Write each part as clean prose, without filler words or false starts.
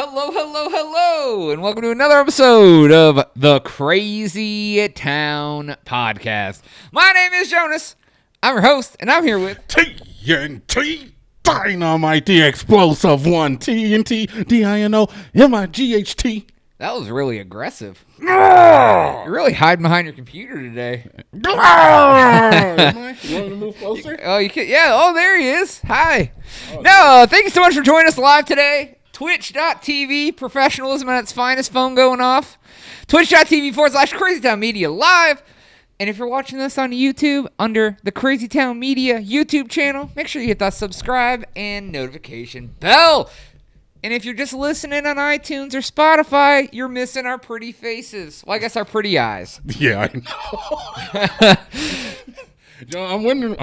Hello, hello, hello, and welcome to another episode of the Crazy Town Podcast. My name is Jonas. I'm your host, and I'm here with TNT Dynamite, the explosive one. TNT DINOMIGHT. That was really aggressive. You're really hiding behind your computer today. Am I? You want to move closer? Oh, you can. Yeah. Oh, there he is. Hi. No, thank you so much for joining us live today. Twitch.tv, professionalism at its finest, phone going off. Twitch.tv/CrazyTown Media Live. And if you're watching this on YouTube under the Crazy Town Media YouTube channel, make sure you hit that subscribe and notification bell. And if you're just listening on iTunes or Spotify, you're missing our pretty faces. Well, I guess our pretty eyes. Yeah, I know. Joe, I'm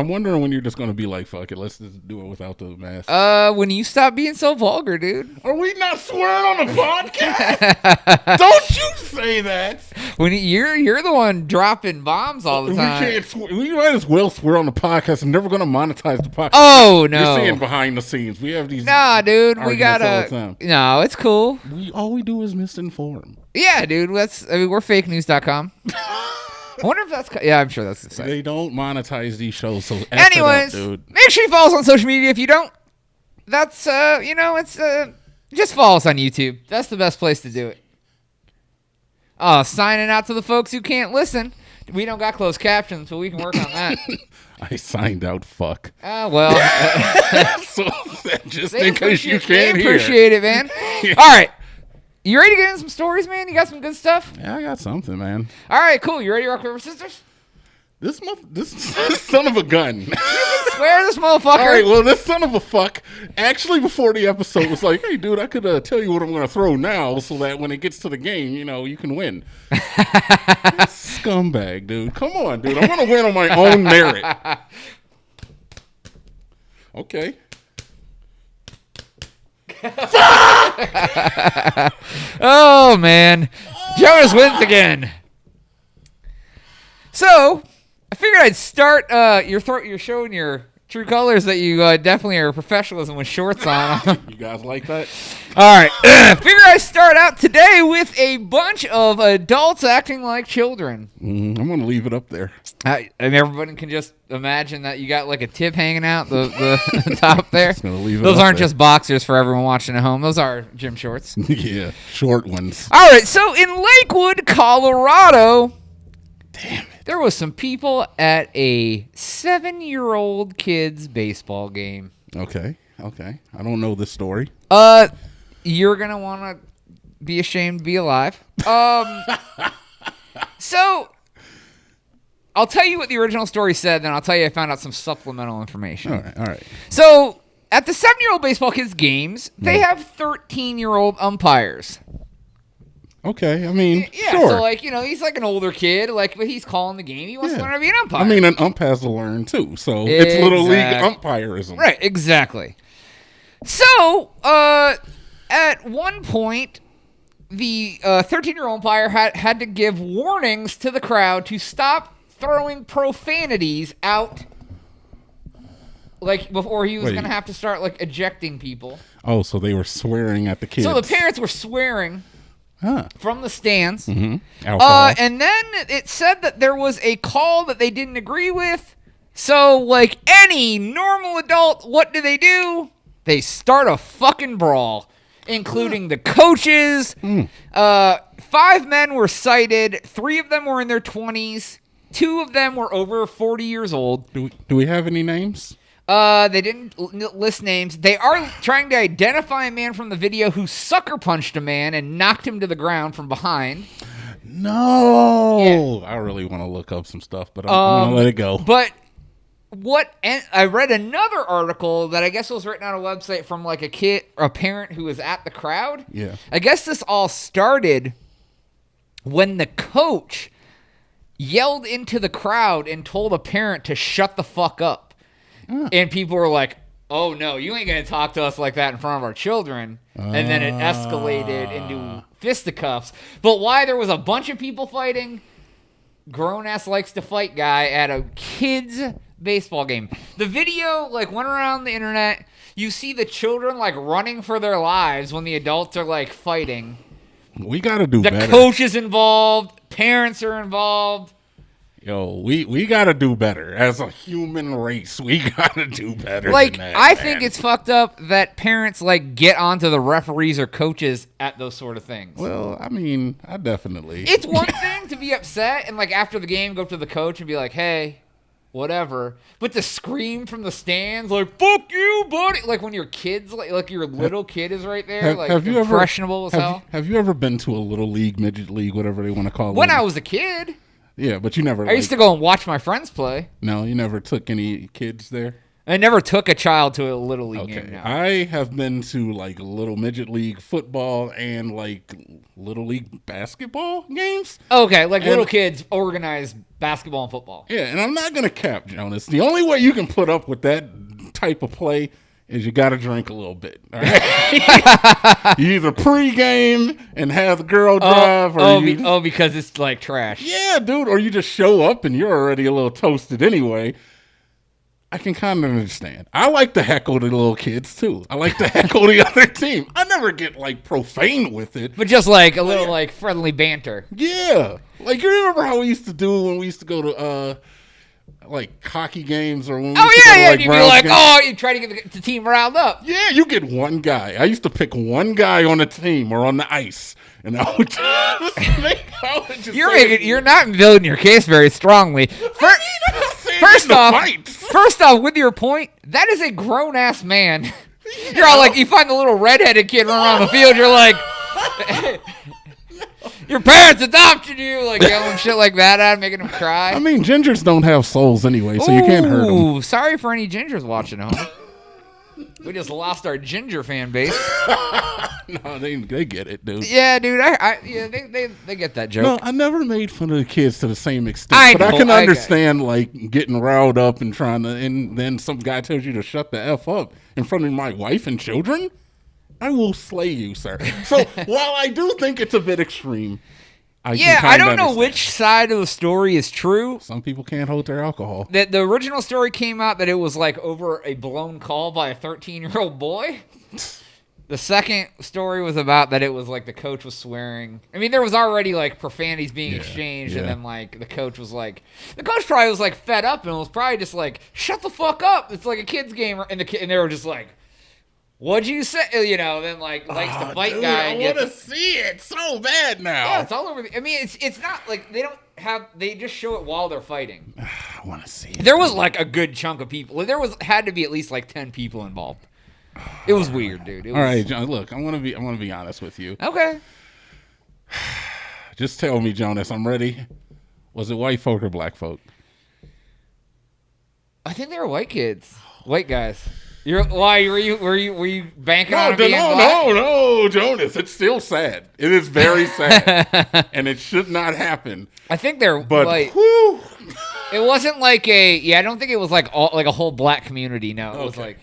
wondering when you're just going to be like, fuck it, let's just do it without the mask. When you stop being so vulgar, dude. Are we not swearing on the podcast? Don't you say that. When you're the one dropping bombs all the time. We might as well swear on the podcast. I'm never going to monetize the podcast. Oh, no. You're seeing behind the scenes. We have these. Nah, dude. We all the gotta. time. No, it's cool. All we do is misinform. Yeah, dude. We're fakenews.com. I wonder if that's. Yeah, I'm sure that's the same. They don't monetize these shows, so anyways, dude. Make sure you follow us on social media. If you don't, that's it's just follow us on YouTube. That's the best place to do it. Signing out to the folks who can't listen. We don't got closed captions, but we can work on that. I signed out. Fuck. Well, so just in case you can't hear. Appreciate it, man. All right. You ready to get into some stories, man? You got some good stuff? Yeah, I got something, man. All right, cool. You ready to rock, paper, scissors? This son of a gun. You can swear this motherfucker. All right, well, this son of a fuck actually before the episode was like, hey, dude, I could tell you what I'm going to throw now so that when it gets to the game, you can win. Scumbag, dude. Come on, dude. I want to win on my own merit. Okay. Oh, man. Jonas wins again. So, I figured I'd start you're showing your true colors that you definitely are professionalism with shorts on. You guys like that? All right. Figure I start out today with a bunch of adults acting like children. I'm going to leave it up there. And everybody can just imagine that you got like a tip hanging out the top there. Just gonna leave it Those up aren't there. just boxers for everyone watching at home. Those are gym shorts. Yeah, short ones. All right. So in Lakewood, Colorado, damn it, there was some people at a 7-year-old kid's baseball game. Okay. I don't know this story. You're going to want to be ashamed to be alive. So, I'll tell you what the original story said, then I'll tell you I found out some supplemental information. All right. So, at the 7-year-old baseball kids' games, they have 13-year-old umpires. Okay, I mean, Yeah, sure. so, he's like an older kid, but he's calling the game. He wants to learn how to be an umpire. I mean, an ump has to learn, too, so it's little league umpirism. Right, exactly. So, at one point, the 13-year-old umpire had to give warnings to the crowd to stop throwing profanities out, before he was going to have to start, ejecting people. Oh, so they were swearing at the kids. So the parents were swearing from the stands. Mm-hmm. Alcohol. And then it said that there was a call that they didn't agree with. So, like any normal adult, what do? They start a fucking brawl, including the coaches. 5 men were cited. 3 of them were in their 20s. 2 of them were over 40 years old. Do we have any names? They didn't list names. They are trying to identify a man from the video who sucker punched a man and knocked him to the ground from behind. No. Yeah. I really want to look up some stuff, but I'm going to let it go. But I read another article that I guess was written on a website from a parent who was at the crowd. Yeah. I guess this all started when the coach yelled into the crowd and told a parent to shut the fuck up. And people were like, oh, no, you ain't going to talk to us like that in front of our children. And then it escalated into fisticuffs. But why there was a bunch of people fighting, grown-ass likes to fight guy at a kid's baseball game. The video like went around the internet. You see the children like running for their lives when the adults are like fighting. We got to do better. The coach is involved. Parents are involved. Yo, we got to do better. As a human race, we got to do better Like, than that, I man. think it's fucked up that parents, like, get onto the referees or coaches at those sort of things. Well, I mean, I definitely... It's one thing to be upset and, like, after the game, go up to the coach and be like, hey, whatever. But to scream from the stands, like, fuck you, buddy. Like, when your kid's, like your little kid is right there, have you impressionable as hell. Have you ever been to a little league, midget league, whatever they want to call it? When I was a kid... Yeah, but you never... I used to go and watch my friends play. No, you never took any kids there? I never took a child to a Little League game. No. I have been to, like, little midget league football and, like, little league basketball games. Okay, like little kids organize basketball and football. Yeah, and I'm not going to cap, Jonas. The only way you can put up with that type of play is you got to drink a little bit. All right? You either pregame and have the girl drive. Because it's like trash. Yeah, dude. Or you just show up and you're already a little toasted anyway. I can kind of understand. I like to heckle the little kids, too. I like to heckle the other team. I never get, like, profane with it. But just, like, a little, like, friendly banter. Yeah. Like, you remember how we used to do when we used to go to, like hockey games or when we used to go to, like, you'd be like, you try to get the team riled up. Yeah, you get one guy. I used to pick one guy on the team or on the ice, and I would just You're not building your case very strongly. First off, with your point, that is a grown ass man. You're all like, you find the little redheaded kid running around the field. You're like, your parents adopted you, like yelling shit like that at him, making him cry. I mean, gingers don't have souls anyway, so you can't hurt them. Ooh, sorry for any gingers watching home. We just lost our ginger fan base. No, they get it, dude. Yeah, dude. They get that joke. No, I never made fun of the kids to the same extent, but I can understand like getting riled up and trying to, and then some guy tells you to shut the F up in front of my wife and children. I will slay you, sir. So while I do think it's a bit extreme, I don't know which side of the story is true. Some people can't hold their alcohol. That the original story came out that it was like over a blown call by a 13-year-old boy. The second story was about that it was like the coach was swearing. I mean, there was already like profanities being exchanged, and then like the coach probably was like fed up and was probably just like, "Shut the fuck up! It's like a kids game," and they were just like, "What'd you say?" You know, then like likes to fight dude, guy. I want to see it so bad now. Yeah, it's all over. I mean, it's not like they just show it while they're fighting. I want to see it. There was like a good chunk of people. There had to be at least like 10 people involved. It was weird, dude. All right, John. Look, I want to be honest with you. Okay. Just tell me, Jonas. I'm ready. Was it white folk or black folk? I think they were white kids, white guys. Were you banking on it being black? No, Jonas. It's still sad. It is very sad, and it should not happen. I think they're white. It wasn't like I don't think it was like a whole black community. No, it was like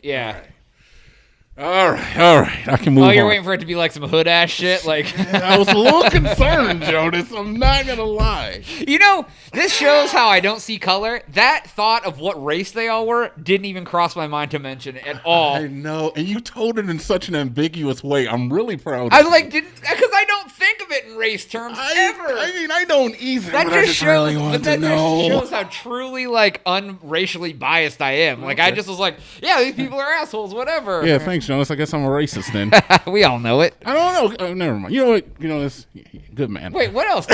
All right. I can move on. Oh, you're waiting for it to be like some hood ass shit? Like I was a little concerned, Jonas. I'm not going to lie. You know, this shows how I don't see color. That thought of what race they all were didn't even cross my mind to mention at all. I know. And you told it in such an ambiguous way. I'm really proud of I you. didn't, because I don't think of it in race terms ever. I mean, I don't either. That but just really want to know. Just shows how truly like unracially biased I am. Like I just was like, yeah, these people are assholes, whatever. Yeah, thanks, Jonas. I guess I'm a racist then. We all know it. I don't know. Oh, never mind. You know what? You know this. Good man. Wait, what else?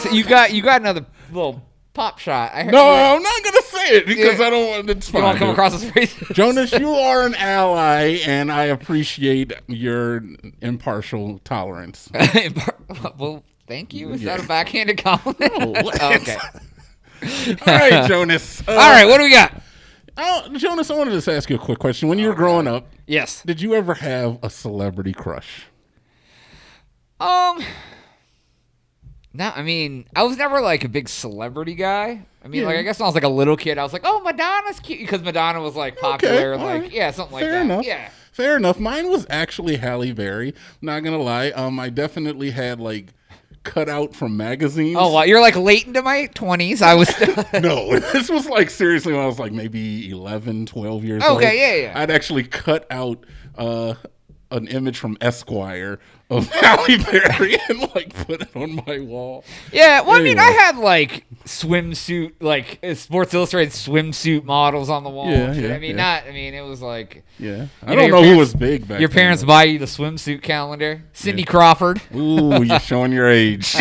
So you got another little pop shot. I'm not gonna say it because I don't want. It's fine. You want to come across as racist? Jonas, you are an ally, and I appreciate your impartial tolerance. Well, thank you. Is that a backhanded compliment? No, okay. All right, Jonas. All right, what do we got? Jonas, I wanted to just ask you a quick question. When you were growing up, yes, did you ever have a celebrity crush? No, I mean, I was never like a big celebrity guy. I mean, like I guess when I was like a little kid, I was like, "Oh, Madonna's cute," because Madonna was like popular, something like that. Enough. Yeah, fair enough. Mine was actually Halle Berry. Not gonna lie, I definitely had like cut out from magazines. Oh, well, you're like late into my 20s. I was No, this was like seriously when I was like maybe 11, 12 years old. Okay, yeah. I'd actually cut out an image from Esquire of Halle Berry and like put it on my wall. Yeah, well, Anyway. I mean, I had like swimsuit, like Sports Illustrated swimsuit models on the wall. Yeah, and shit. yeah, I mean, yeah. it was like. Yeah, I You don't your know who parents- was big back Your then, parents though. buy you the swimsuit calendar. Cindy Crawford. Ooh, you're showing your age.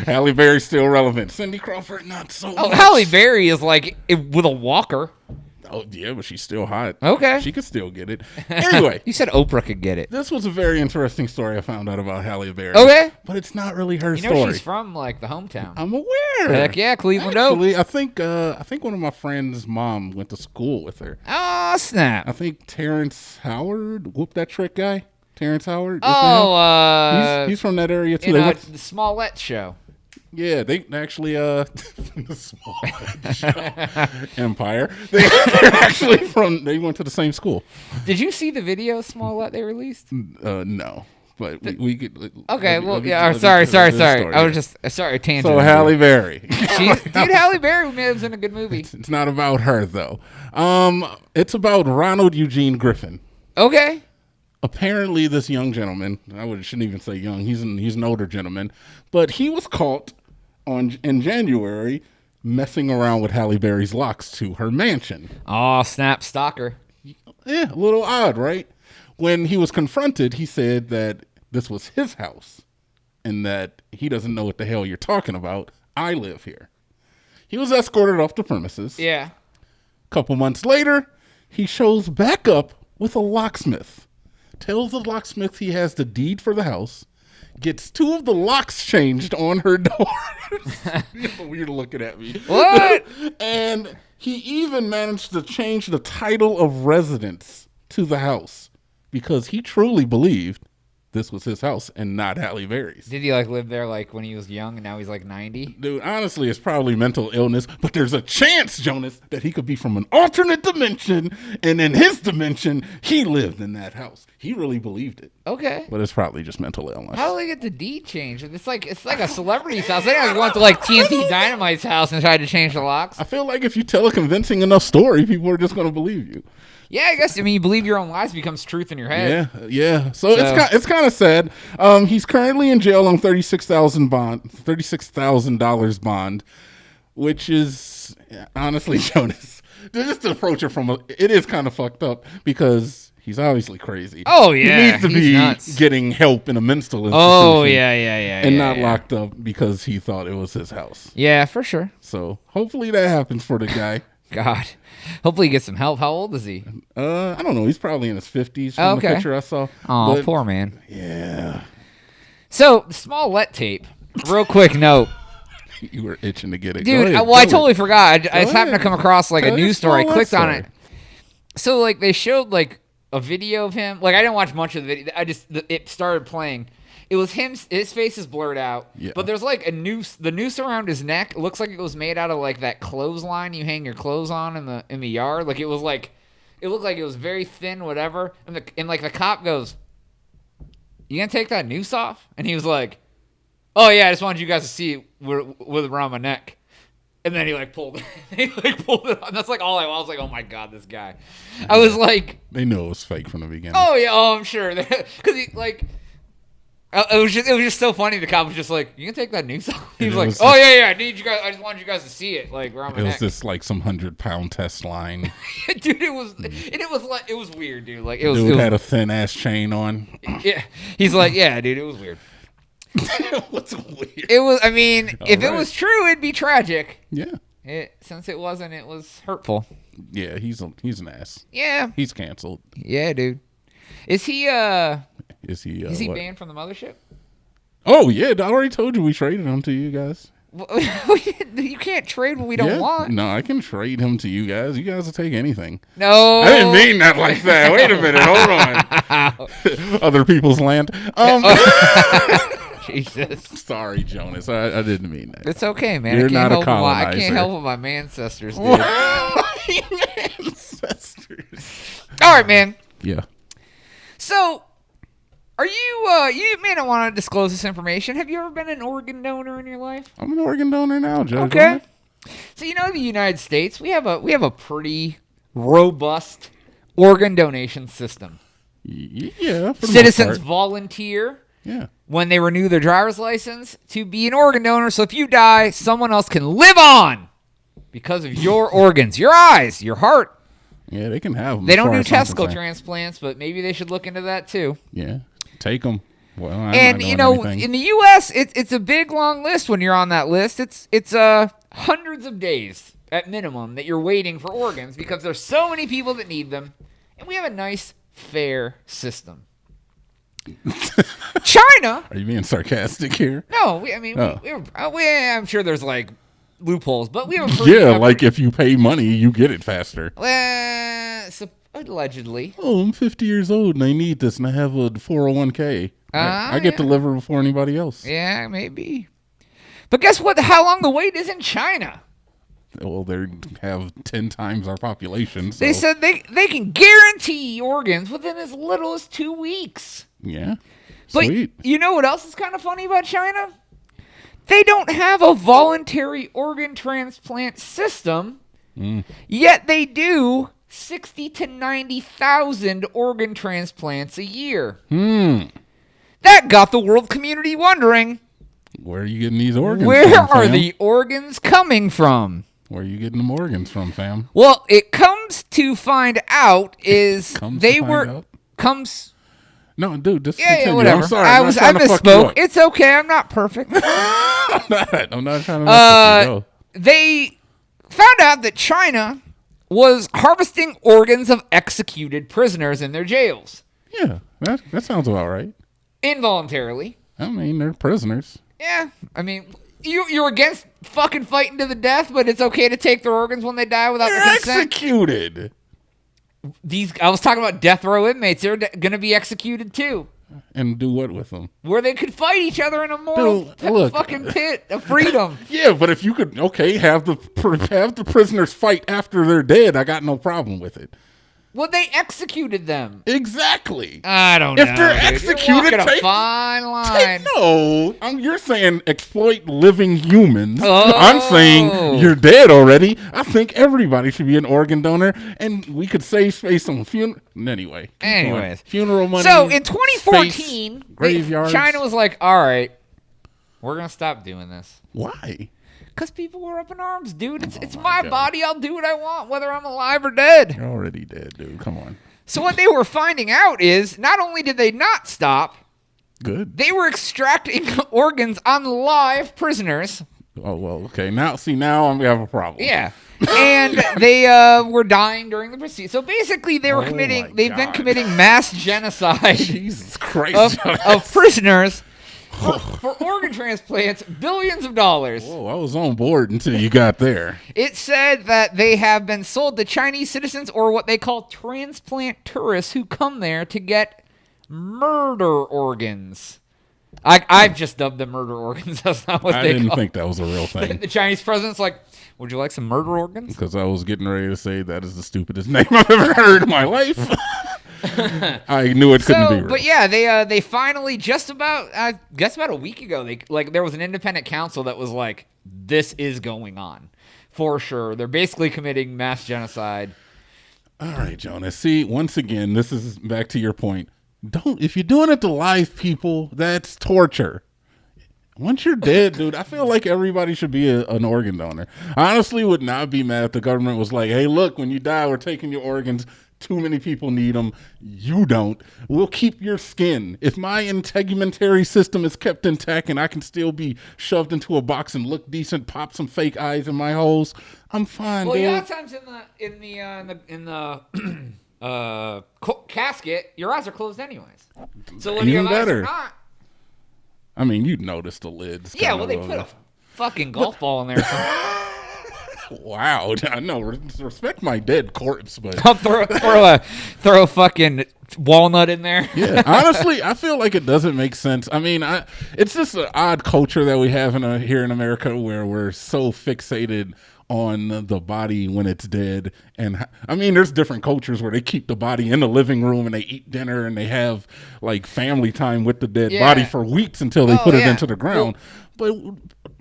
Halle Berry's still relevant. Cindy Crawford, not so Oh, much. Halle Berry is like with a walker. Oh, yeah, but she's still hot. Okay. She could still get it. Anyway, You said Oprah could get it. this was a very interesting story I found out about Halle Berry. Okay. But it's not really her You know story. she's from like the hometown. I'm aware. Heck yeah, Cleveland Oak. Actually, I think one of my friends' mom went to school with her. Oh, snap. I think Terrence Howard, Whoop That Trick guy. Terrence Howard. Isn't Oh, he's from that area too. in They went- the Smollett show. yeah, they actually the small Empire. They're actually from. They went to the same school. Did you see the video Smollett they released? No, but we could. Okay, well, let me- yeah. let me Sorry. tell you this I story. was just sorry. Tangent. So Halle Berry. Dude, Halle Berry lives in a good movie. It's not about her though. It's about Ronald Eugene Griffin. Okay. Apparently, this young gentleman, shouldn't even say young, he's an older gentleman, but he was caught in January messing around with Halle Berry's locks to her mansion. Oh, snap, stalker. Yeah, a little odd, right? When he was confronted, he said that this was his house and that he doesn't know what the hell you're talking about. I live here. He was escorted off the premises. Yeah. A couple months later, he shows back up with a locksmith. Tells the locksmith he has the deed for the house. Gets 2 of the locks changed on her doors. You're weird looking at me. What? And he even managed to change the title of residence to the house because he truly believed this was his house and not Halle Berry's. Did he like live there like when he was young and now he's like 90? Dude, honestly, it's probably mental illness, but there's a chance, Jonas, that he could be from an alternate dimension, and in his dimension, he lived in that house. He really believed it, Okay. but it's probably just mental illness. How do they get the deed changed? It's like a celebrity's house. They don't went to like TNT Dynamite's house and tried to change the locks. I feel like if you tell a convincing enough story, people are just going to believe you. Yeah, I guess. I mean, you believe your own lies becomes truth in your head. Yeah. So it's kind of sad. He's currently in jail on $36,000 bond, which is honestly, Jonas, just to approach it it is kind of fucked up because he's obviously crazy. Oh yeah, he needs to he's be nuts. getting help in a mental institution. Oh yeah, and yeah, not yeah. locked up because he thought it was his house. Yeah, for sure. So hopefully that happens for the guy. God, hopefully he gets some help. How old is he? I don't know. He's probably in his 50s from the picture I saw. Oh, But, poor man. yeah. So the Smollett tape. Real quick note, You were itching to get it. dude. Go ahead, I go totally forgot. I just ahead. happened to come across like Tell a your news story. I Smollett clicked on story. it. So like they showed like a video of him. Like I didn't watch much of the video. It started playing. It was him. His face is blurred out. Yeah. But there's like a noose. The noose around his neck looks like it was made out of like that clothesline you hang your clothes on in the yard. Like it was like, it looked like it was very thin, whatever. And like the cop goes, "You gonna take that noose off?" And he was like, "Oh yeah, I just wanted you guys to see it with around my neck." And then he like pulled it. He like pulled it on. That's like all I was like, oh my god, this guy. I was like, They know it was fake from the beginning. oh yeah, I'm sure. Because he like, it was just so funny. The cop was just like, "You can take that noose off." He And was it like, was "Oh just- yeah, I need you guys. I just wanted you guys to see it, like around my It was neck." just like some 100-pound test line. Dude, it was like it was weird, dude. Like it was. Dude had a thin ass chain on. Yeah, he's like, yeah, dude, it was weird. What's weird? It was. I mean, if it right. was true, it'd be tragic. Yeah. Since it wasn't, it was hurtful. Yeah, he's an ass. Yeah. He's canceled. Yeah, dude. Is he Is he? is he what? banned from the mothership? Oh yeah, I already told you we traded him to you guys. You can't trade what we don't Yeah? want. No, I can trade him to you guys. You guys will take anything. No. I didn't mean that like that. Wait a minute. Hold on. Other people's land. Jesus. Sorry, Jonas. I didn't mean that. It's okay, man. You're I can't not a help what I colonizer. can't help what my ancestors did. Ancestors. All right, man. Yeah. So, Are you, you may not want to disclose this information. Have you ever been an organ donor in your life? I'm an organ donor now, Joe. Okay. So, the United States, we have a pretty robust organ donation system. Yeah. Citizens volunteer when they renew their driver's license to be an organ donor. So if you die, someone else can live on because of your organs, your eyes, your heart. Yeah, they can have them. They don't do testicle transplants, but maybe they should look into that too. Yeah, take them. Well, and in the U.S., it's a big long list. When you're on that list, it's hundreds of days at minimum that you're waiting for organs because there's so many people that need them, and we have a nice, fair system. China. Are you being sarcastic here? No, I'm sure there's like loopholes, but we have a pretty, like if you pay money, you get it faster. Allegedly. Oh, I'm 50 years old and I need this, and I have a 401k. I get delivered before anybody else. Yeah, maybe. But guess what? How long the wait is in China? Well, they have 10 times our population. So. They said they can guarantee organs within as little as 2 weeks. Yeah. But sweet. You know what else is kind of funny about China? They don't have a voluntary organ transplant system, yet they do 60 to 90,000 organ transplants a year. That got the world community wondering, where are you getting these organs Where from, are fam? the organs coming from? Where are you getting them organs from, fam? Well, it comes to find out No, dude, just yeah, continue. whatever. I'm sorry. I misspoke. It's okay. I'm not perfect. I'm not trying to mess with you. They found out that China was harvesting organs of executed prisoners in their jails. Yeah, that sounds about right. Involuntarily. I mean, they're prisoners. Yeah, I mean, you're against fucking fighting to the death, but it's okay to take their organs when they die without their consent? Executed. I was talking about death row inmates. They're going to be executed too. And do what with them? Where they could fight each other in a moral fucking pit of freedom. Yeah, but if you could, have the prisoners fight after they're dead, I got no problem with it. Well, they executed them. Exactly. I don't know. If they're executed, you're a fine line. You're saying exploit living humans. Oh. I'm saying you're dead already. I think everybody should be an organ donor, and we could save space on funeral. Anyways, funeral money. So in 2014, graveyards. China was like, "All right, we're gonna stop doing this." Why? Because people were up in arms, dude. It's my body. I'll do what I want, whether I'm alive or dead. You're already dead, dude. Come on. So what they were finding out is not only did they not stop, they were extracting organs on live prisoners. Oh, well, okay. Now we have a problem. Yeah. And they were dying during the proceedings. So basically, they've been committing mass genocide Jesus Christ, of prisoners. For organ transplants, billions of dollars. Whoa, I was on board until you got there. It said that they have been sold to Chinese citizens or what they call transplant tourists who come there to get murder organs. I've just dubbed them murder organs. That's not what they call. I didn't think that was a real thing. The Chinese president's like, would you like some murder organs? Because I was getting ready to say that is the stupidest name I've ever heard in my life. I knew it couldn't be real. But yeah, they finally just about about a week ago, there was an independent council that was like, this is going on for sure. They're basically committing mass genocide. All right, Jonas. See, once again, this is back to your point. If you're doing it to live people, that's torture. Once you're dead, dude, I feel like everybody should be an organ donor. I honestly would not be mad if the government was like, hey, look, when you die, we're taking your organs. Too many people need them. You don't. We'll keep your skin. If my integumentary system is kept intact and I can still be shoved into a box and look decent, pop some fake eyes in my holes, I'm fine. Well, dude. a lot of times in the casket, your eyes are closed anyways. So when your eyes are not, I mean, you'd notice the lids. Yeah, well, they put a fucking golf ball in there. Wow, I know. Respect my dead corpse, but I'll throw a fucking walnut in there. Yeah, honestly, I feel like it doesn't make sense. I mean, it's just an odd culture that we have here in America where we're so fixated on the body when it's dead. And I mean, there's different cultures where they keep the body in the living room and they eat dinner and they have like family time with the dead body for weeks until they put it into the ground. But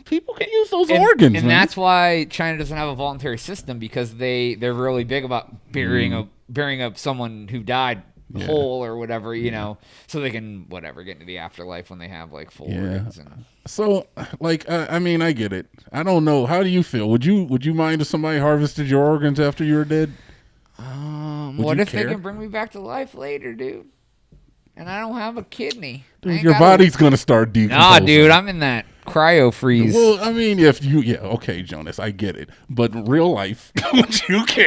people can use those organs, and man. that's why China doesn't have a voluntary system, because they're really big about burying up someone who died whole or whatever, you know, so they can get into the afterlife when they have like full organs. And so, like, I mean, I get it. I don't know. How do you feel? Would you mind if somebody harvested your organs after you were dead? What if they can bring me back to life later, dude? And I don't have a kidney. Dude, your body's gonna start decomposing. Nah, dude, I'm in that cryo freeze. Well, I mean, okay, Jonas, I get it. But in real life, would you care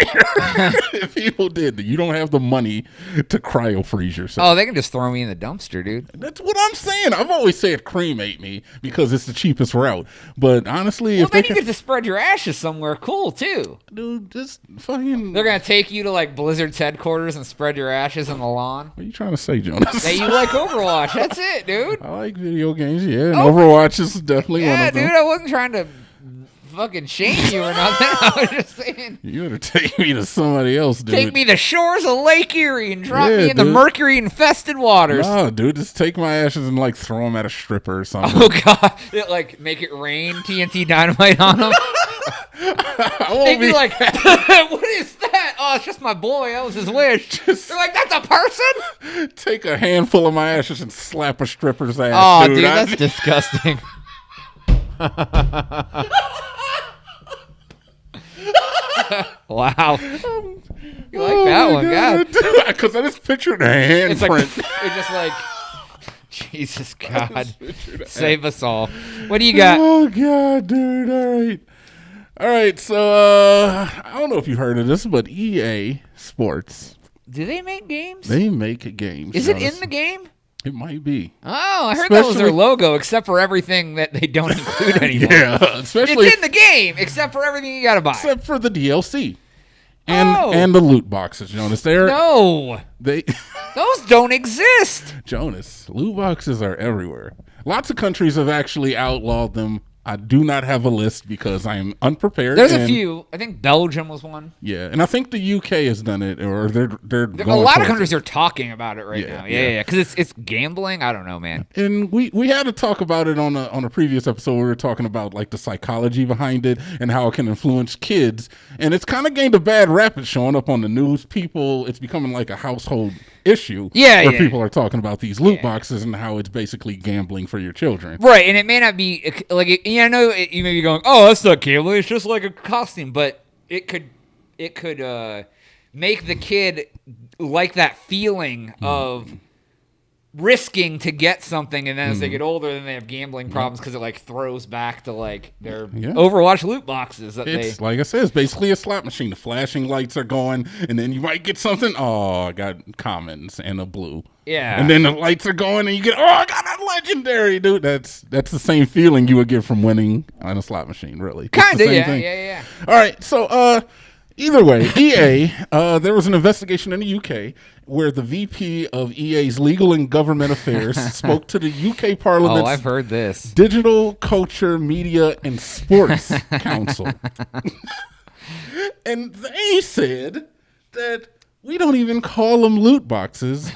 if people did? You don't have the money to cryo freeze yourself. Oh, they can just throw me in the dumpster, dude. That's what I'm saying. I've always said cremate me because it's the cheapest route. But honestly, if then you get to spread your ashes somewhere cool too, dude. Just fucking. They're gonna take you to like Blizzard's headquarters and spread your ashes on the lawn. What are you trying to say, Jonas? That you like Overwatch? That's it, dude. I like video games, and Overwatch is definitely one of them. Yeah, dude, I wasn't trying to fucking shame you or nothing. I was just saying. You better take me to somebody else, dude. Take me to shores of Lake Erie and drop me in the mercury-infested waters. No, dude, just take my ashes and like throw them at a stripper or something. Oh god, make it rain TNT dynamite on them. They'd be like, what is that? Oh, it's just my boy. That was his wish. They're like, that's a person? Take a handful of my ashes and slap a stripper's ass. Oh, dude, that's disgusting. Wow. You like that one, God. Because I just pictured a handprint. It's just like, Jesus God. Save us all. What do you got? Oh, God, dude. All right, so I don't know if you heard of this, but EA Sports. Do they make games? They make games. Is it in the game? It might be. Oh, I heard that was their logo, except for everything that they don't include anymore. Yeah, especially it's in the game, except for everything you gotta buy. Except for the DLC and the loot boxes, Jonas. Those don't exist. Jonas, loot boxes are everywhere. Lots of countries have actually outlawed them. I do not have a list because I am unprepared. There's a few. I think Belgium was one. Yeah, and I think the UK has done it, or they're going a lot of countries are talking about it right now. Yeah, because it's gambling. I don't know, man. And we had to talk about it on a previous episode. We were talking about like the psychology behind it and how it can influence kids. And it's kind of gained a bad rap. It's showing up on the news. It's becoming like a household issue. Where people are talking about these loot boxes and how it's basically gambling for your children. Right, and it may not be like I know you may be going, oh, that's not gambling. It's just like a costume, but it could make the kid like that feeling of risking to get something, and then as they get older, then they have gambling problems because it like throws back to like their Overwatch loot boxes. Like I said, it's basically a slot machine. The flashing lights are going, and then you might get something. Oh, I got commons and a blue. Yeah. And then the lights are going, and you get, I got a legendary, dude. That's the same feeling you would get from winning on a slot machine, really. Kind of, yeah. All right, so either way, EA, there was an investigation in the UK where the VP of EA's Legal and Government Affairs spoke to the UK Parliament's I've heard this. Digital Culture, Media, and Sports Council. And they said that we don't even call them loot boxes.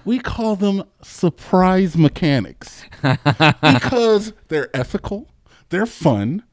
We call them surprise mechanics because they're ethical, they're fun,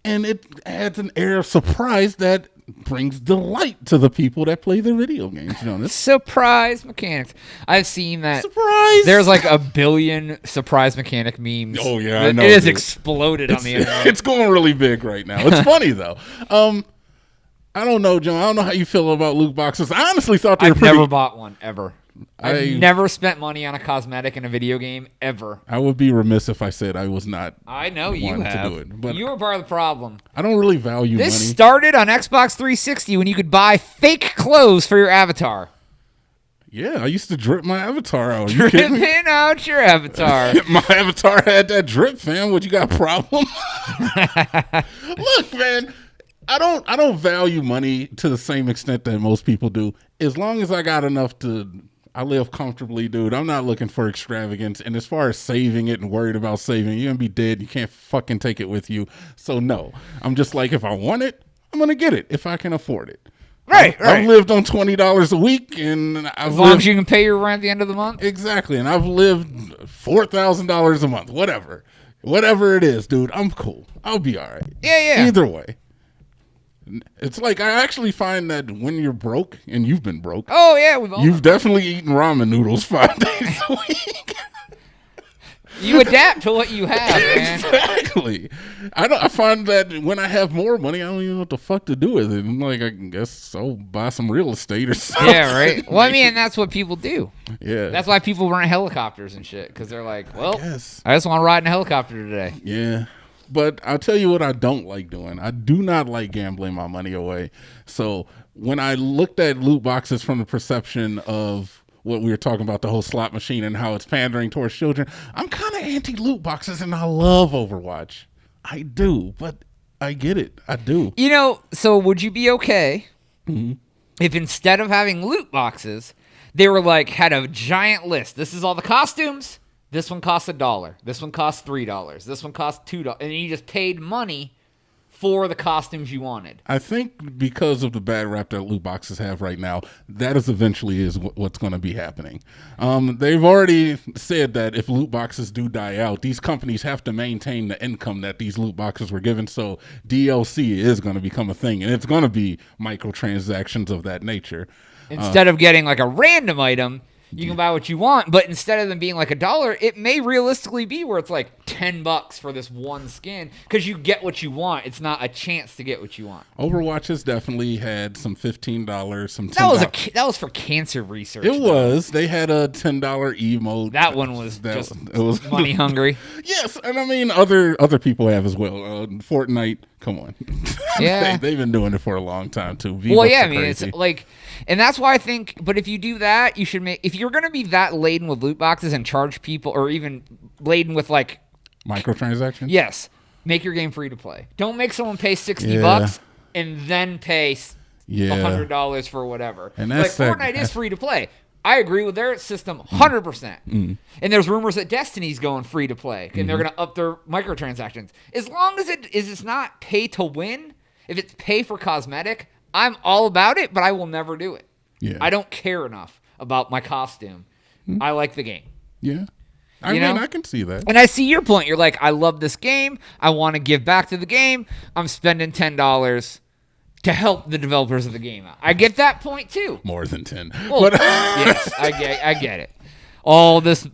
and it adds an air of surprise that brings delight to the people that play the video games, Jonas. Surprise mechanics. I've seen that. Surprise! There's like a billion surprise mechanic memes. Oh, yeah, I know. It has exploded on the internet. It's going really big right now. It's funny, though. I don't know, John. I don't know how you feel about loot boxes. I honestly thought they were pretty... I've never bought one, ever. I've never spent money on a cosmetic in a video game, ever. I would be remiss if I said I was not. I know you have. To do it, but you were part of the problem. I don't really value money. This started on Xbox 360 when you could buy fake clothes for your avatar. Yeah, I used to drip my avatar out. Dripping out your avatar. My avatar had that drip, fam. What, you got a problem? Look, man. I don't value money to the same extent that most people do. As long as I got enough I live comfortably, dude. I'm not looking for extravagance. And as far as saving it and worried about saving, you're going to be dead. You can't fucking take it with you. So no, I'm just like, if I want it, I'm going to get it if I can afford it. Right. I've lived on $20 a week, and as long as you can pay your rent at the end of the month. Exactly. And I've lived $4,000 a month, whatever it is, dude. I'm cool. I'll be all right. Yeah. Either way. It's like I actually find that when you're broke, and you've been broke. Oh yeah, you've definitely eaten ramen noodles 5 days a week. You adapt to what you have, man. Exactly. I find that when I have more money, I don't even know what the fuck to do with it. I'm like, I guess I'll buy some real estate or something. Yeah, right. Well, I mean, that's what people do. Yeah. That's why people rent helicopters and shit, because they're like, well, I just want to ride in a helicopter today. Yeah. But I'll tell you what I don't like doing. I do not like gambling my money away. So when I looked at loot boxes from the perception of what we were talking about, the whole slot machine and how it's pandering towards children, I'm kind of anti-loot boxes, and I love Overwatch. I do, but I get it. I do. You know, so would you be okay if instead of having loot boxes, they were like, had a giant list? This is all the costumes. This one costs $1. This one costs $3. This one costs $2. And you just paid money for the costumes you wanted. I think because of the bad rap that loot boxes have right now, that is eventually what's going to be happening. They've already said that if loot boxes do die out, these companies have to maintain the income that these loot boxes were given. So DLC is going to become a thing, and it's going to be microtransactions of that nature. Instead of getting like a random item, you can buy what you want, but instead of them being like $1, it may realistically be where it's like $10 for this one skin because you get what you want. It's not a chance to get what you want. Overwatch has definitely had some $15, some $10. That was for cancer research. It was. They had a $10 emote. That one was it was money hungry. Yes, and I mean other people have as well. Fortnite, come on. Yeah, they've been doing it for a long time too. Well, yeah, I mean it's like. And that's why I think, but if you do that, you should make, if you're going to be that laden with loot boxes and charge people, or even laden with like microtransactions, yes, make your game free to play. Don't make someone pay $60 and then pay $100 for whatever. And that's like Fortnite is free to play. I agree with their system 100%. And there's rumors that Destiny's going free to play, and they're going to up their microtransactions. As long as it's not pay to win, if it's pay for cosmetic, I'm all about it, but I will never do it. Yeah. I don't care enough about my costume. I like the game. Yeah. I mean, I can see that. And I see your point. You're like, I love this game. I want to give back to the game. I'm spending $10 to help the developers of the game out. I get that point, too. More than 10. Well, but yes, I get it. All this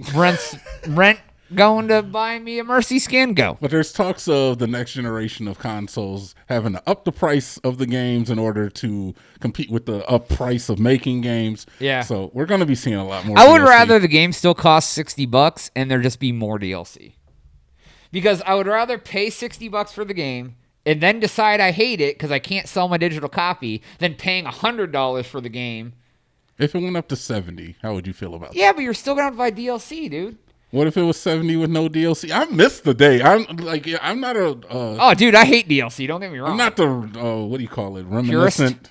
rent going to buy me a Mercy skin? Go. But there's talks of the next generation of consoles having to up the price of the games in order to compete with the up price of making games. Yeah. So we're going to be seeing a lot more I would rather the game still cost $60 and there just be more DLC. Because I would rather pay $60 for the game and then decide I hate it because I can't sell my digital copy than paying $100 for the game. If it went up to $70, how would you feel about that? Yeah, but you're still going to buy DLC, dude. What if it was $70 with no DLC? I missed the day. I'm not a. Oh, dude, I hate DLC. Don't get me wrong. I'm not the. What do you call it? Reminiscent.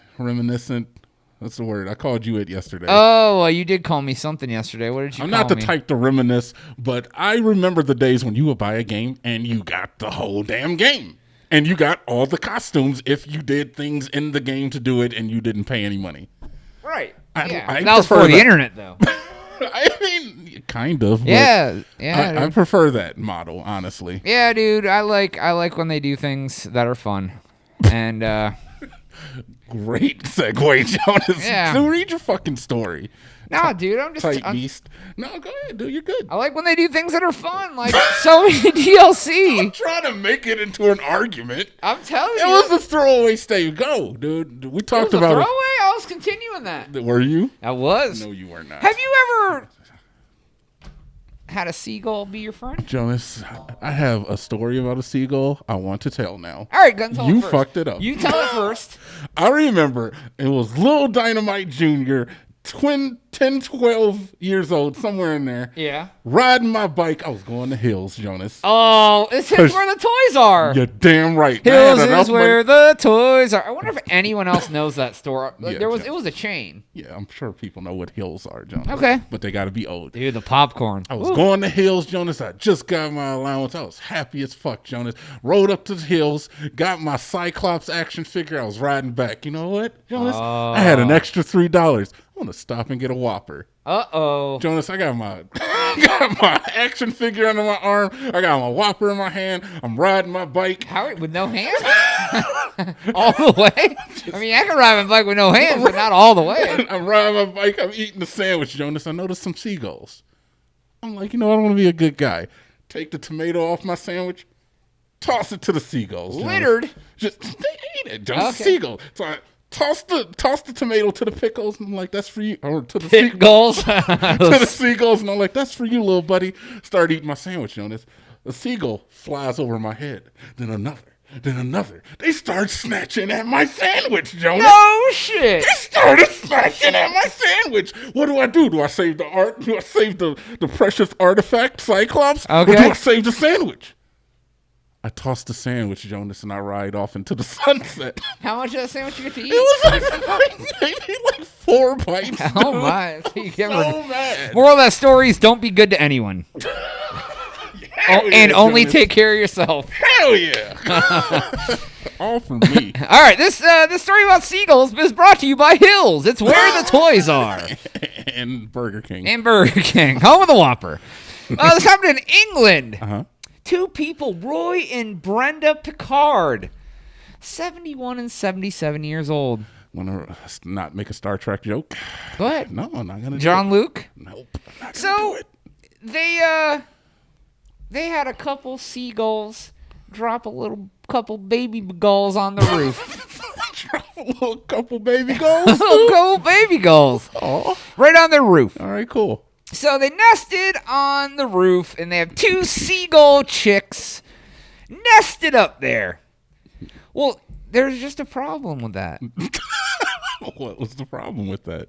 That's the word. I called you it yesterday. Oh, you did call me something yesterday. What did you call me? I'm not the type to reminisce, but I remember the days when you would buy a game and you got the whole damn game. And you got all the costumes if you did things in the game to do it and you didn't pay any money. Right. I that was for the internet, though. I mean, kind of. Yeah. I prefer that model, honestly. Yeah, dude. I like when they do things that are fun. And great segue, Jonas. Yeah. So read your fucking story. No, dude, I'm just tight beast. No, go ahead, dude. You're good. I like when they do things that are fun, like so many DLC. I'm trying to make it into an argument. I'm telling you, it was a throwaway state. Go, dude. We talked about throwaway. I was continuing that. Were you? I was. No, you were not. Have you ever had a seagull be your friend? Jonas, I have a story about a seagull I want to tell now. All right, tell you it first. Fucked it up. You tell it first. I remember it was Lil Dynamite Jr. 10, 12 years old, somewhere in there. Yeah. Riding my bike. I was going to Hills, Jonas. Oh, it's where the toys are. You're damn right. Hills is where the toys are. I wonder if anyone else knows that store. Yeah, It was a chain. Yeah, I'm sure people know what Hills are, Jonas. Okay. But they got to be old. Dude, the popcorn. I was going to Hills, Jonas. I just got my allowance. I was happy as fuck, Jonas. Rode up to the Hills, got my Cyclops action figure. I was riding back. You know what, Jonas? I had an extra $3. I want to stop and get a Whopper. Uh-oh. Jonas, I got my action figure under my arm. I got my Whopper in my hand. I'm riding my bike. How, with no hands? All the way? I mean, I can ride my bike with no hands, but not all the way. I'm riding my bike. I'm eating the sandwich, Jonas. I noticed some seagulls. I'm like, I want to be a good guy. Take the tomato off my sandwich. Toss it to the seagulls. Jonas. Littered? Just, they ate it, Jonas. Okay. Seagull. So I toss the tomato to the pickles, and I'm like, that's for you. Or to the pickles. to the seagulls, and I'm like, that's for you, little buddy. Start eating my sandwich, Jonas. A seagull flies over my head. Then another. They start snatching at my sandwich, Jonas. No shit. They started snatching at my sandwich. What do? Do I save the art? Do I save the precious artifact, Cyclops? Okay. Or do I save the sandwich? I toss the sandwich, Jonas, and I ride off into the sunset. How much of that sandwich you get to eat? It was like 4 bites. Oh, my. So mad. Moral of that story is don't be good to anyone. And only Jonas. take care of yourself. Hell yeah. All for me. All right, this story about seagulls is brought to you by Hills. It's where the toys are. And Burger King. And Burger King, home of the Whopper. This happened in England. Uh-huh. 2 people, Roy and Brenda Picard, 71 and 77 years old. Want to not make a Star Trek joke? Go ahead. No, I'm not going to John Luke? Nope. I'm not So, gonna do it. they had a couple seagulls drop a couple baby gulls on the roof. Drop a little couple baby gulls. Couple baby gulls. Oh. Right on their roof. All right, cool. So they nested on the roof, and they have 2 seagull chicks nested up there. Well, there's just a problem with that. What was the problem with that?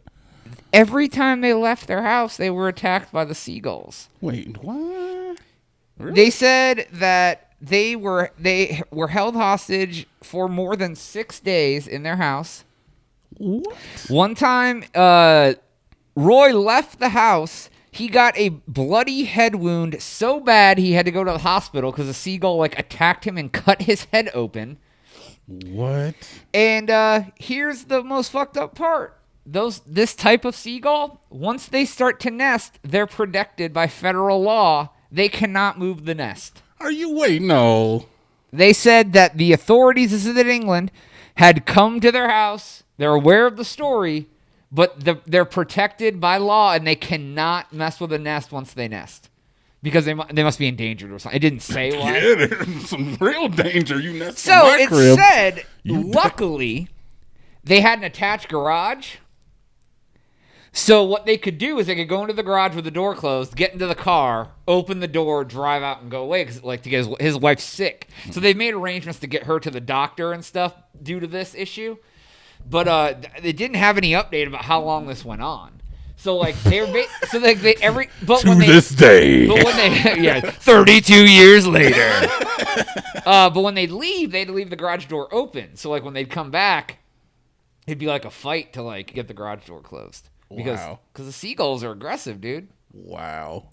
Every time they left their house, they were attacked by the seagulls. Wait, what? Really? They said that they were held hostage for more than 6 days in their house. What? One time, Roy left the house. He got a bloody head wound so bad he had to go to the hospital because a seagull attacked him and cut his head open. What? And here's the most fucked up part. This type of seagull, once they start to nest, they're protected by federal law. They cannot move the nest. Are you wait? No. They said that the authorities, this is in England, had come to their house. They're aware of the story, but they're protected by law, and they cannot mess with a nest once they nest. Because they must be endangered or something. It didn't say why. Yeah, there's some real danger. You nest So in my it crib. said, luckily, they had an attached garage. So what they could do is they could go into the garage with the door closed, get into the car, open the door, drive out, and go away because to get his wife's sick. So they've made arrangements to get her to the doctor and stuff due to this issue. But they didn't have any update about how long this went on. So they were this day. But when they 32 years later. But when they'd leave the garage door open. So when they'd come back, it'd be like a fight to get the garage door closed. Because the seagulls are aggressive, dude. Wow.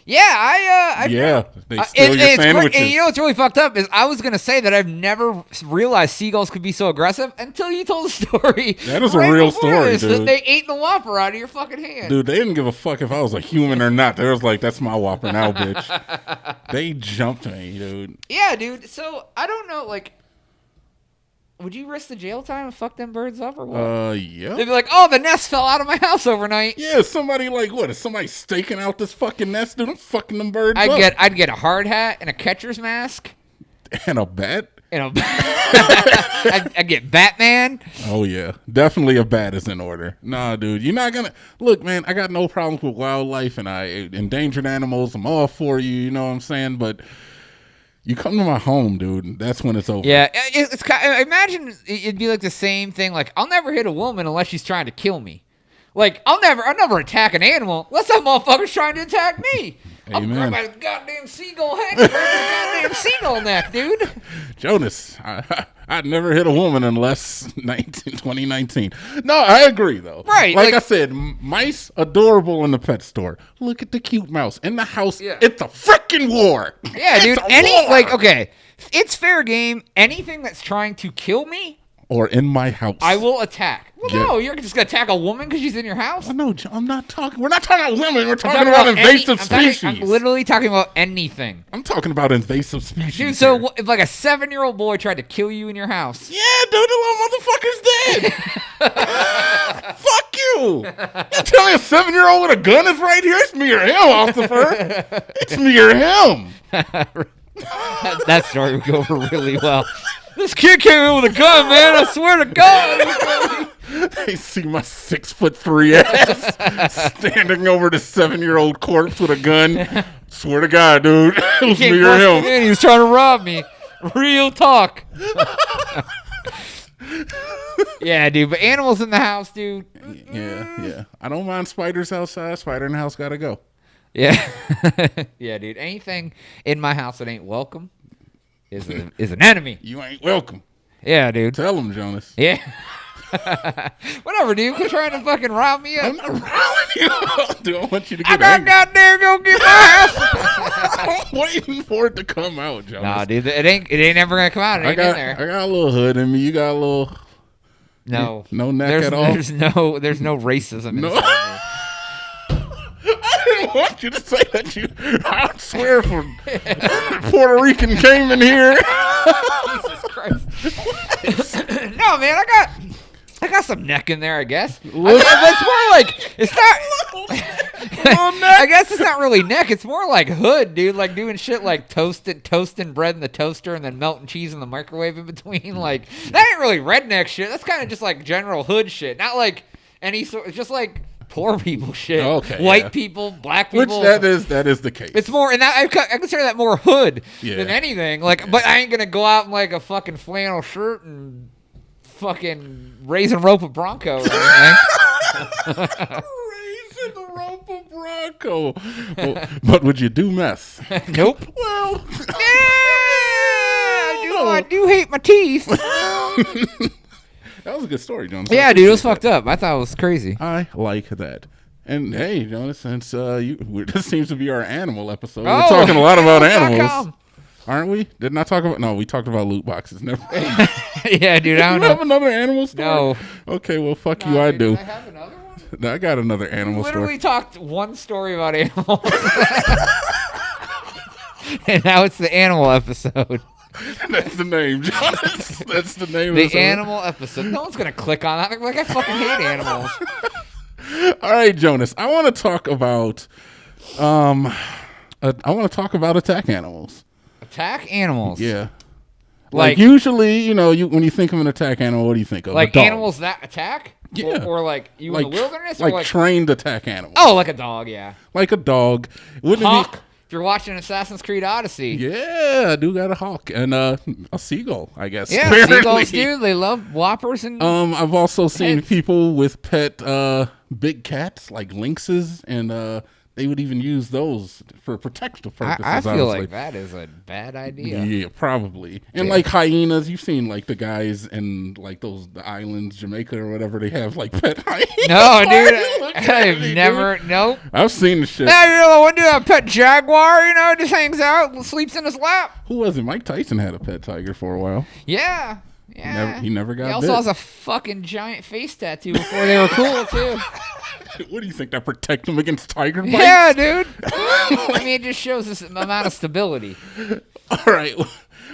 Yeah, they steal your sandwiches. And you know what's really fucked up is I was gonna say that I've never realized seagulls could be so aggressive until you told the story. That is a real story, dude. That they ate the Whopper out of your fucking hand. Dude, they didn't give a fuck if I was a human or not. They was like, "That's my Whopper now, bitch." They jumped me, dude. Yeah, dude. So I don't know, would you risk the jail time and fuck them birds up or what? Yeah. They'd be like, oh, the nest fell out of my house overnight. Yeah, somebody what? Is somebody staking out this fucking nest? Dude, I'm fucking them birds up. I'd get a hard hat and a catcher's mask. And a bat? I'd get Batman. Oh, yeah. Definitely a bat is in order. Nah, dude, you're not gonna... Look, man, I got no problems with wildlife and endangered animals. I'm all for you, you know what I'm saying? But... You come to my home, dude. That's when it's over. Yeah, it's kind of, imagine it'd be like the same thing. I'll never hit a woman unless she's trying to kill me. Like, I'll never attack an animal unless that motherfucker's trying to attack me. I'll grab Amen. my goddamn seagull head and break my goddamn seagull neck, dude. Jonas, I'd never hit a woman unless 2019. No, I agree, though. Right. Like I said, mice, adorable in the pet store. Look at the cute mouse. In the house, it's a freaking war. Yeah, dude. War. Okay, it's fair game. Anything that's trying to kill me or in my house, I will attack. Well, no, you're just gonna attack a woman because she's in your house? No, I'm not talking. We're not talking about women. We're talking about invasive species. I'm literally talking about anything. I'm talking about invasive species. Dude, so if like a 7-year-old boy tried to kill you in your house. Yeah, dude, the little motherfucker's dead. Fuck you. You tell me a 7-year-old with a gun is right here? It's me or him, officer. It's me or him. That story would go over really well. This kid came in with a gun, man. I swear to God. They see my 6'3" ass standing over the 7-year-old corpse with a gun. Swear to God, dude. It was me or him. In. He was trying to rob me. Real talk. Yeah, dude. But animals in the house, dude. Yeah. I don't mind spiders outside. Spider in the house gotta go. Yeah. Yeah, dude. Anything in my house that ain't welcome is an enemy. You ain't welcome. Yeah, dude. Tell them, Jonas. Yeah. Whatever, dude. Quit trying to fucking rob me up. I'm not robbing you. Dude, I want you to get angry. I got there go get my house. I'm waiting for it to come out, Jonas. Nah, dude. It ain't ever gonna come out. It ain't in there. I got a little hood in me. You got a little. No. No neck at all. There's no racism inside me. I didn't want you to say that. I swear, if Puerto Rican came in here. Jesus Christ. No, man, I got some neck in there, I guess. It's more like it's not. I guess it's not really neck. It's more like hood, dude. Like doing shit like toasting bread in the toaster and then melting cheese in the microwave in between. Like that ain't really redneck shit. That's kind of just like general hood shit. Not like any sort. It's just like poor people shit. Okay, white people, black people. Which that is the case. It's more, and I consider that more hood than anything. Like, but I ain't gonna go out in like a fucking flannel shirt and fucking raising rope a Bronco or anything. Raising the rope a Bronco. But would you do meth? Nope. Well, I do hate my teeth. That was a good story, Jonas. Yeah, dude, it was fucked up. I thought it was crazy. I like that. And hey, Jonas, since this seems to be our animal episode, Oh, we're talking a lot about animals, .com. aren't we? Didn't I talk about? No, we talked about loot boxes. Never. Yeah, dude, I don't You know. have another animal story? No. Okay, well, fuck you. I do. I have another one? I got another animal Literally story. talked one story about animals. And now it's the animal episode. That's the name, Jonas. That's the name. The of the animal episode. No one's gonna click on that. Like I fucking hate animals. All right, Jonas. I want to talk about. I want to talk about attack animals. Attack animals. Yeah. Like usually, when you think of an attack animal, what do you think of? Like a dog. animals that attack? Yeah. Or like you in the wilderness? Like or like trained attack animals. Oh, like a dog, yeah. Like a dog. Wouldn't it Hawk. If you're watching Assassin's Creed Odyssey. Yeah, I do got a hawk and a seagull, I guess. Yeah, apparently. seagulls, dude. They love whoppers and I've also seen pets. people with pet big cats like lynxes, and they would even use those for protective purposes. I feel obviously. like that is a bad idea. Yeah, probably. And like hyenas, you've seen like the guys in like the islands, Jamaica or whatever, they have like pet hyenas. No, dude. I've never. Nope. I've seen the shit. Now you know one dude, a pet jaguar. Just hangs out, sleeps in his lap. Who was it? Mike Tyson had a pet tiger for a while. Yeah. Yeah. He never got He also bit. has a fucking giant face tattoo before they were cool too. What do you think? That protect him against tiger bites? Yeah, dude. I mean, it just shows this amount of stability. All right.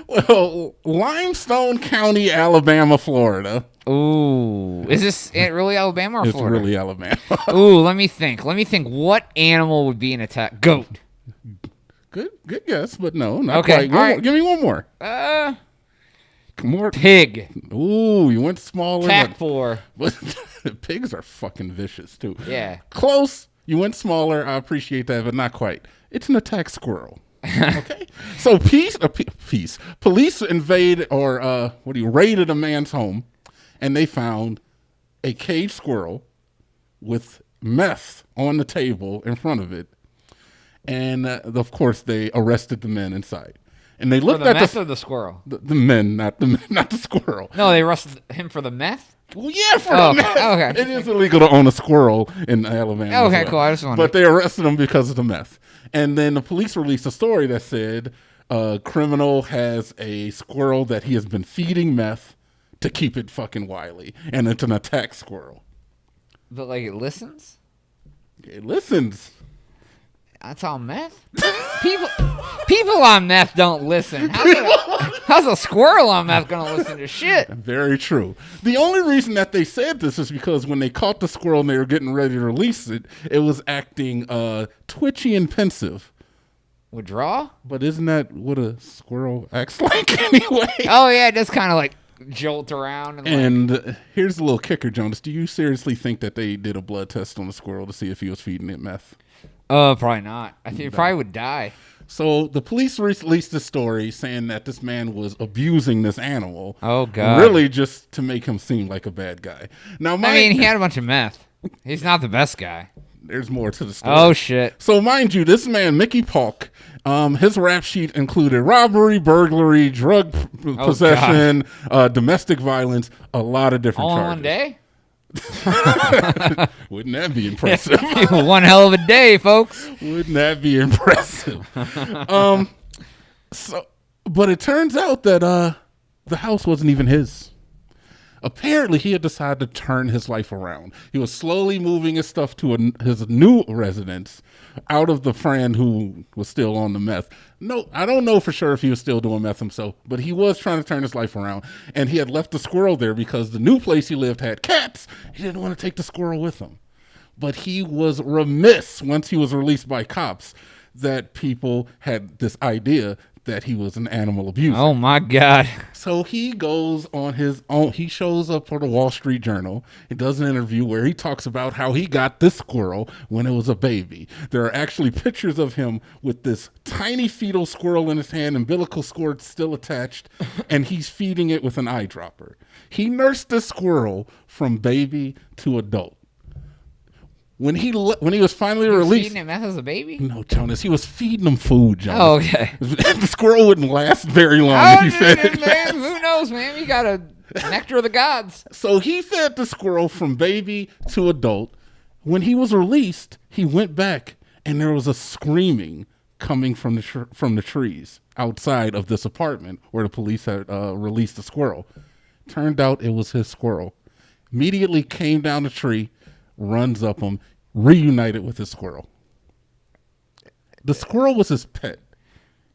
Well, Limestone County, Alabama, Florida. Ooh. Is this really Alabama or It's Florida? really Alabama. Ooh, let me think. What animal would be an attack? Goat. Good guess, but no, not Okay, quite. all right. Give me one more. More. Pig. Ooh, you went smaller. Tackfor. But pigs are fucking vicious too. Yeah. Close. You went smaller. I appreciate that, but not quite. It's an attack squirrel. Okay. So police invade or raided a man's home, and they found a caged squirrel with meth on the table in front of it. And, of course, they arrested the men inside. And they looked at the meth or the squirrel? The men, not the squirrel. No, they arrested him for the meth? Well, yeah, for the meth. Okay. It is illegal to own a squirrel in Alabama. Okay, cool. I just wanted. But they arrested him because of the meth. And then the police released a story that said a criminal has a squirrel that he has been feeding meth to keep it fucking wily. And it's an attack squirrel. But, like, it listens? It listens. That's all meth? People on meth don't listen. How's a squirrel on meth going to listen to shit? Very true. The only reason that they said this is because when they caught the squirrel and they were getting ready to release it, it was acting twitchy and pensive. Withdraw? But isn't that what a squirrel acts like anyway? Oh, yeah, it just kind of like jolt around. And here's the little kicker, Jonas. Do you seriously think that they did a blood test on the squirrel to see if he was feeding it meth? Probably not. I think he probably would die. So the police released a story saying that this man was abusing this animal. Oh, God. Really just to make him seem like a bad guy. Now, he had a bunch of meth. He's not the best guy. There's more to the story. Oh, shit. So, mind you, this man, Mickey Polk, his rap sheet included robbery, burglary, drug possession, domestic violence, a lot of different charges. All in one day? Wouldn't that be impressive? One hell of a day, folks. Wouldn't that be impressive? But it turns out that the house wasn't even his. Apparently, he had decided to turn his life around. He was slowly moving his stuff to his new residence out of the friend who was still on the meth. No, I don't know for sure if he was still doing meth himself, but he was trying to turn his life around. And he had left the squirrel there because the new place he lived had cats. He didn't want to take the squirrel with him. But he was remiss once he was released by cops that people had this idea that he was an animal abuser. Oh, my God. So he goes on his own. He shows up for the Wall Street Journal. He does an interview where he talks about how he got this squirrel when it was a baby. There are actually pictures of him with this tiny fetal squirrel in his hand, umbilical cord still attached, and he's feeding it with an eyedropper. He nursed this squirrel from baby to adult. When he was finally released, feeding him meth as a baby? No, Jonas, he was feeding him food, Jonas. Oh, okay. The squirrel wouldn't last very long if he fed it. Man, who knows, man? You got a nectar of the gods. So he fed the squirrel from baby to adult. When he was released, he went back, and there was a screaming coming from the trees outside of this apartment where the police had released the squirrel. Turned out it was his squirrel. Immediately came down the tree, runs up him, reunited with his squirrel. The squirrel was his pet.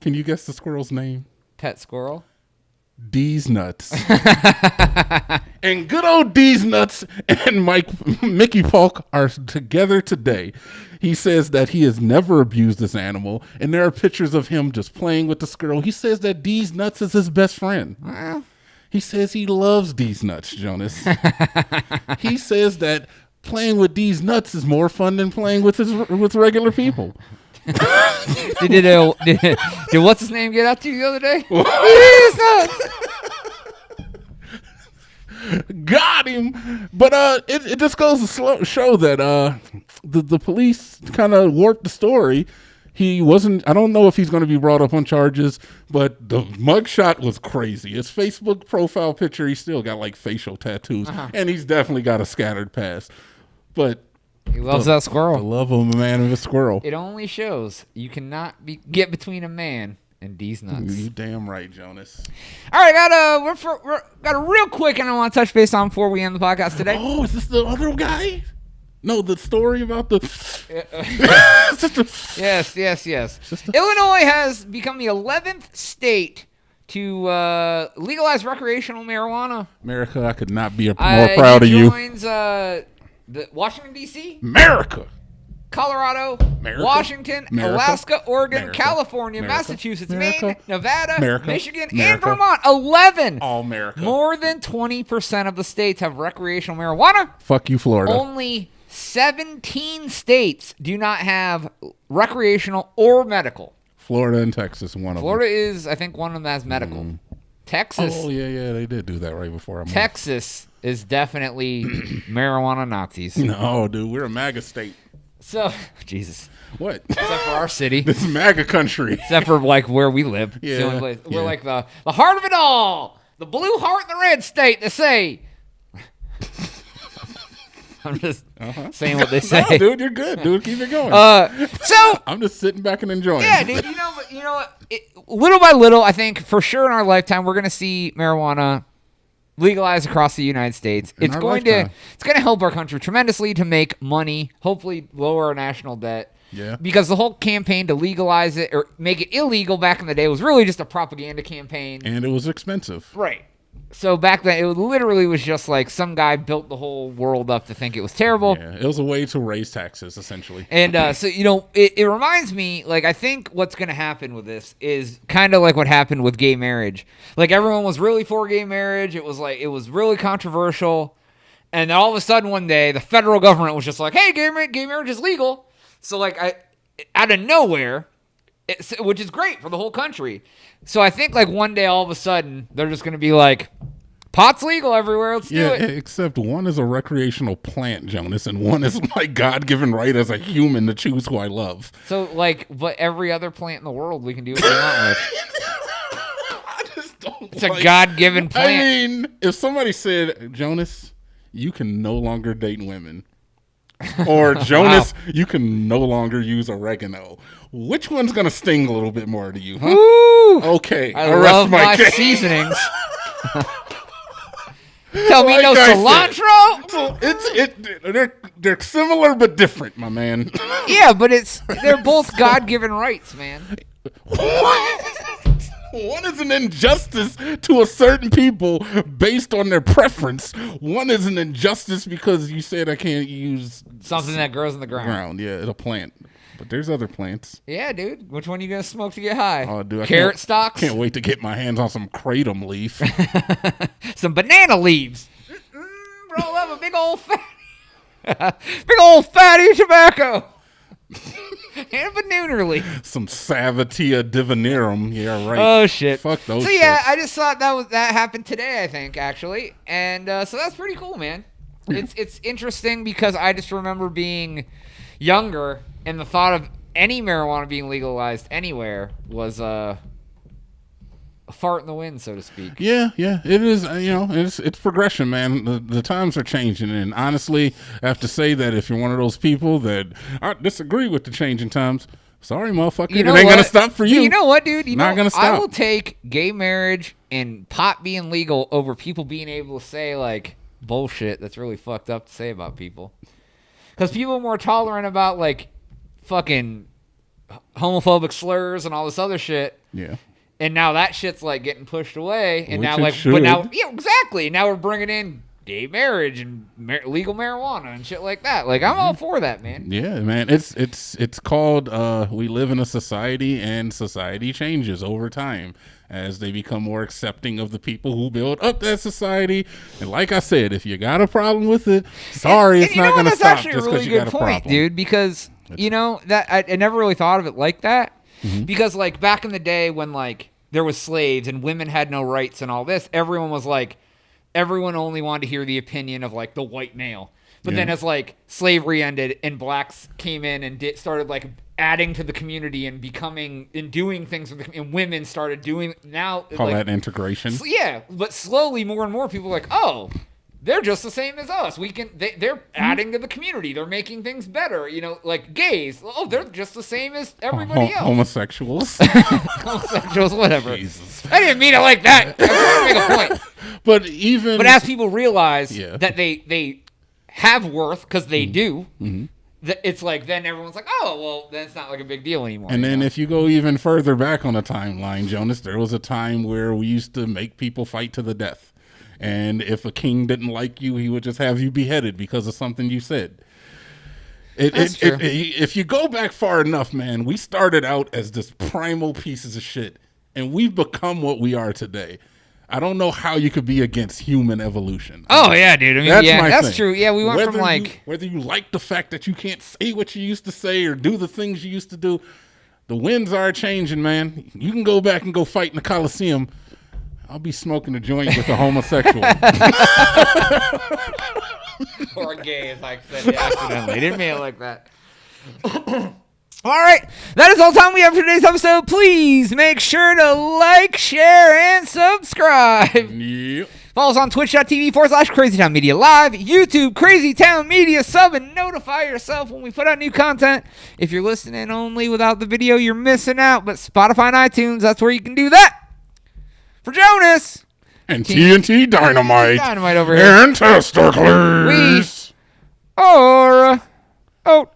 Can you guess the squirrel's name? Pet squirrel? D's Nuts. And good old D's Nuts and Mickey Polk are together today. He says that he has never abused this animal, and there are pictures of him just playing with the squirrel. He says that D's Nuts is his best friend. Well. He says he loves D's Nuts, Jonas. He says that playing with D's Nuts is more fun than playing with regular people. Did what's his name get out to you the other day? D's Nuts. Got him. But it just goes to show that the police kind of warped the story. He wasn't, I don't know if he's going to be brought up on charges, but the mugshot was crazy. His Facebook profile picture, he still got like facial tattoos, and he's definitely got a scattered past. But he loves that squirrel. The love of a man and a squirrel. It only shows you cannot get between a man and D's Nuts. You damn right, Jonas. All right, got a real quick, and I want to touch base on before we end the podcast today. Oh, is this the other guy? No, the story about the... Yes. Illinois has become the 11th state to legalize recreational marijuana. America, I could not be more proud of you. Joins Washington, D.C., America, Colorado, America, Washington, America, Alaska, Oregon, America, California, America, Massachusetts, America, Maine, Nevada, America, Michigan, America, and Vermont. 11. All America. More than 20% of the states have recreational marijuana. Fuck you, Florida. Only 17 states do not have recreational or medical. Florida and Texas, one of them. Florida is, I think, one of them that has medical. Texas. Oh, yeah, they did do that right before. Texas is definitely marijuana Nazis. No, dude, we're a MAGA state. So, Jesus. What? Except for our city. This is MAGA country. Except for, like, where we live. Yeah. It's the only place. We're like the heart of it all. The blue heart and the red state, they say. I'm just saying what they say. No, dude, you're good, dude. Keep it going. So I'm just sitting back and enjoying. Yeah, dude. You know what? Little by little, I think for sure in our lifetime, we're gonna see marijuana legalized across the United States. It's going to help our country tremendously to make money. Hopefully, lower our national debt. Yeah. Because the whole campaign to legalize it or make it illegal back in the day was really just a propaganda campaign. And it was expensive. Right. So back then, it literally was just like some guy built the whole world up to think it was terrible. Yeah, it was a way to raise taxes, essentially. And so, it reminds me, like, I think what's going to happen with this is kind of like what happened with gay marriage. Like, everyone was really for gay marriage. It was really controversial. And then all of a sudden one day, the federal government was just like, hey, gay marriage is legal. So, like, out of nowhere, which is great for the whole country. So I think, like, one day all of a sudden they're just going to be like, pot's legal everywhere. Let's do it. Except one is a recreational plant, Jonas, and one is my God-given right as a human to choose who I love. So, like, but every other plant in the world we can do what we want with. I just don't It's a God-given plant. I mean, if somebody said, Jonas, you can no longer date women. Or, Jonas, you can no longer use oregano. Which one's going to sting a little bit more to you, huh? Woo! Okay. I love my seasonings. Tell me no cilantro? So they're similar but different, my man. Yeah, but they're both God-given rights, man. One is an injustice to a certain people based on their preference. One is an injustice because you said I can't use something that grows in the ground. Yeah, it's a plant. But there's other plants. Yeah, dude. Which one are you going to smoke to get high? Oh, dude. Carrot stalks? Can't wait to get my hands on some kratom leaf. Some banana leaves. Roll up a big old fatty tobacco. And a banana leaf. Some Savatia divinerum. Yeah, right. Oh, shit. Fuck those So, yeah, shits. I just thought that happened today, I think, actually. And so that's pretty cool, man. It's interesting because I just remember being younger and the thought of any marijuana being legalized anywhere was a fart in the wind, so to speak. Yeah, it is. It's progression, man. The times are changing, and honestly, I have to say that if you're one of those people that I disagree with the changing times, sorry, motherfucker, it ain't gonna stop for you. You know what, dude? Not gonna stop. I will take gay marriage and pot being legal over people being able to say like bullshit that's really fucked up to say about people, because people are more tolerant about like fucking homophobic slurs and all this other shit. Yeah. And now that shit's like getting pushed away, and exactly. Now we're bringing in gay marriage and legal marijuana and shit like that. Like I'm all for that, man. Yeah, man. It's called we live in a society, and society changes over time as they become more accepting of the people who build up that society. And like I said, if you got a problem with it, sorry, it's not going to stop just because you got a problem, dude. Because that I never really thought of it like that. Mm-hmm. Because like back in the day when like there was slaves and women had no rights and all this, everyone only wanted to hear the opinion of like the white male. But then as like slavery ended and blacks came in and started like adding to the community and becoming and doing things and women started doing that integration. But slowly more and more people are like, oh, they're just the same as us. They're adding to the community. They're making things better. Like gays. Oh, they're just the same as everybody else. Homosexuals. Homosexuals, whatever. Jesus. I didn't mean it like that. I was trying to make a point. But as people realize that they have worth because they do, it's like then everyone's like, oh, well, then it's not like a big deal anymore. And then if you go even further back on the timeline, Jonas, there was a time where we used to make people fight to the death. And if a king didn't like you, he would just have you beheaded because of something you said. If you go back far enough, man, we started out as just primal pieces of shit, and we've become what we are today. I don't know how you could be against human evolution. Oh, yeah, dude. I mean, that's true. Yeah, we went from whether you like the fact that you can't say what you used to say or do the things you used to do, the winds are changing, man. You can go back and go fight in the Coliseum. I'll be smoking a joint with a homosexual. Or gay, as I said accidentally. Didn't mean it like that. All right, that is all the time we have for today's episode. Please make sure to like, share, and subscribe. Yep. Follow us on twitch.tv/CrazyTown Media Live, YouTube, Crazy Town Media, sub, and notify yourself when we put out new content. If you're listening only without the video, you're missing out. But Spotify and iTunes, that's where you can do that. For Jonas. And TNT Dynamite. Dynamite over here. And Testicles. We are out.